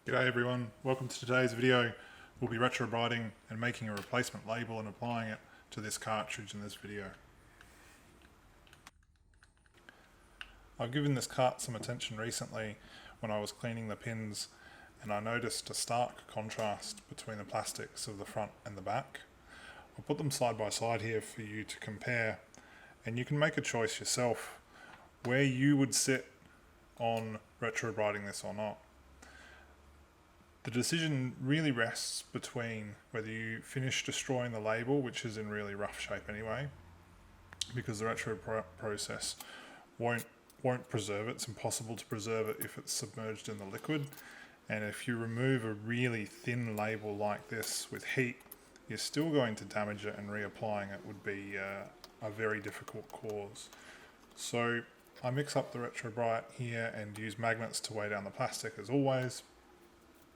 G'day everyone, welcome to today's video. We'll be retrobrighting and making a replacement label and applying it to this cartridge in this video. I've given this cart some attention recently when I was cleaning the pins, and I noticed a stark contrast between the plastics of the front and the back. I'll put them side by side here for you to compare, and you can make a choice yourself where you would sit on retrobrighting this or not. The decision really rests between whether you finish destroying the label, which is in really rough shape anyway, because the retro process won't preserve it. It's impossible to preserve it if it's submerged in the liquid. And if you remove a really thin label like this with heat, you're still going to damage it, and reapplying it would be a very difficult cause. So I mix up the Retrobright here and use magnets to weigh down the plastic as always,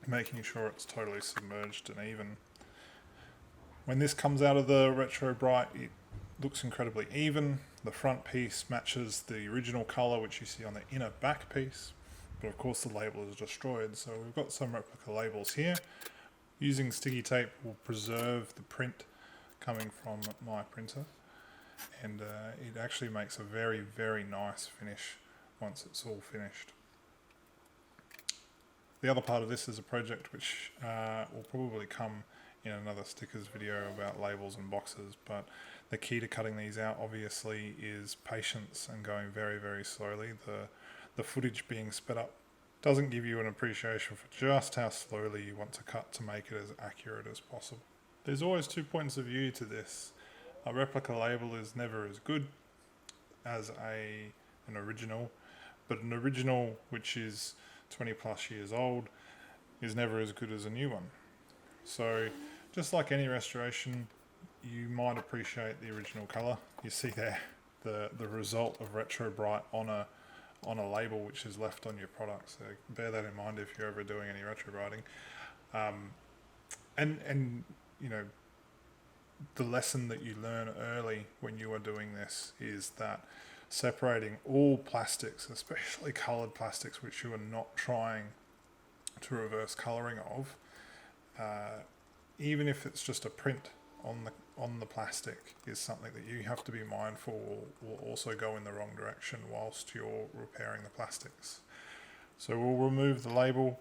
making sure it's totally submerged and even. When this comes out of the Retrobright, it looks incredibly even. The front piece matches the original colour which you see on the inner back piece, but of course the label is destroyed. So we've got some replica labels here. Using sticky tape will preserve the print coming from my printer, and it actually makes a very, very nice finish once it's all finished. The other part of this is a project which will probably come in another stickers video about labels and boxes, but the key to cutting these out obviously is patience and going very, very slowly. The footage being sped up doesn't give you an appreciation for just how slowly you want to cut to make it as accurate as possible. There's always two points of view to this. A replica label is never as good as an original, but an original which is 20 plus years old is never as good as a new one. So just like any restoration, you might appreciate the original colour. You see there the result of Retrobright on a label which is left on your product, so bear that in mind if you're ever doing any retrobrighting. And you know, the lesson that you learn early when you are doing this is that separating all plastics, especially coloured plastics which you are not trying to reverse colouring of, even if it's just a print on the plastic, is something that you have to be mindful will also go in the wrong direction whilst you're repairing the plastics. So we'll remove the label.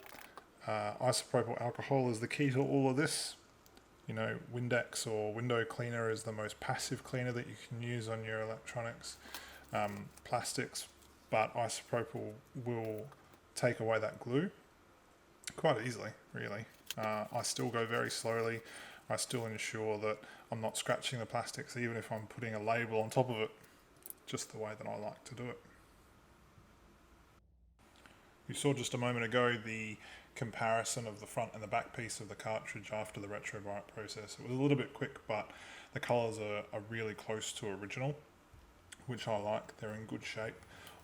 Isopropyl alcohol is the key to all of this. You know, Windex or window cleaner is the most passive cleaner that you can use on your electronics. Plastics, but isopropyl will take away that glue quite easily, really. I still go very slowly. I still ensure that I'm not scratching the plastics, even if I'm putting a label on top of it, just the way that I like to do it. You saw just a moment ago the comparison of the front and the back piece of the cartridge after the Retrobright process. It was a little bit quick, but the colours are really close to original, which I like. They're in good shape.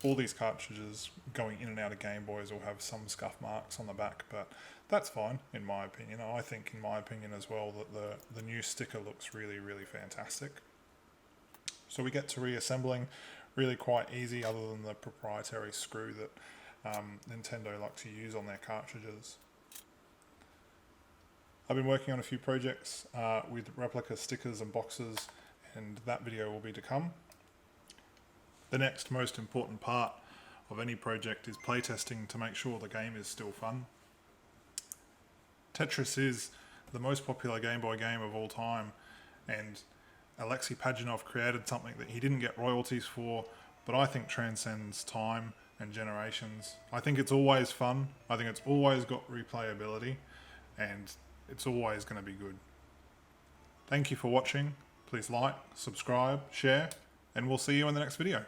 All these cartridges going in and out of Gameboys will have some scuff marks on the back, but that's fine in my opinion. I think in my opinion as well that the new sticker looks really, really fantastic. So we get to reassembling, really quite easy other than the proprietary screw that Nintendo like to use on their cartridges. I've been working on a few projects with replica stickers and boxes, and that video will be to come. The next most important part of any project is playtesting to make sure the game is still fun. Tetris is the most popular Game Boy game of all time, and Alexei Pajanov created something that he didn't get royalties for, but I think transcends time and generations. I think it's always fun. I think it's always got replayability, and it's always going to be good. Thank you for watching. Please like, subscribe, share, and we'll see you in the next video.